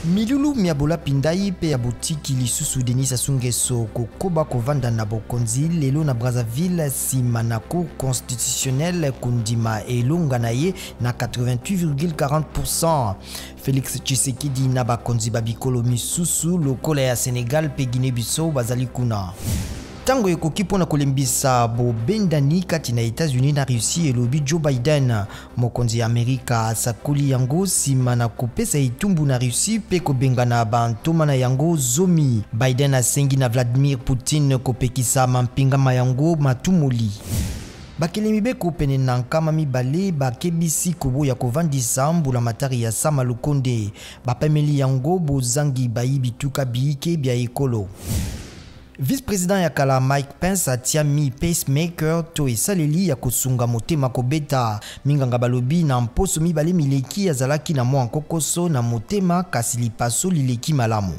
Milulu miabola pindai pe ya botiki lisusu Denis Sassou Nguesso kokoba kovanda na bokonzi lelo na Brazzaville sima na cour constitutionnelle kundima elonga na ye na 88,40%. Félix Tshisekedi na bakonzi babikolo misusu lokola ya Sénégal pe Guinée-Bissau bazali kuna. Tango ekoki pona kolembisa bobendani kati na États-Unis na Russie elobi Joe Biden mokonzi ya Amerika asakoli yango sima na kopesa itumbu na Russie pe kobengana bantoma na yango zomi. Biden asengi na Vladimir Poutine kopekisa mampingama yango matumoli. Bakelemi beko pene na nkama mibale bakebisi kobo ya kovandisa mbula matari ya Sama Lukonde bapemeli yango bozangi bayibituka biike bya ekolo. Vice-président ya kala Mike Pence atia mi pacemaker to esaleli ya kosunga motema kobeta minganga balobi na mposo mibale mileki azalaki na mwa nkokoso na motema kasi lipaso lileki malamu.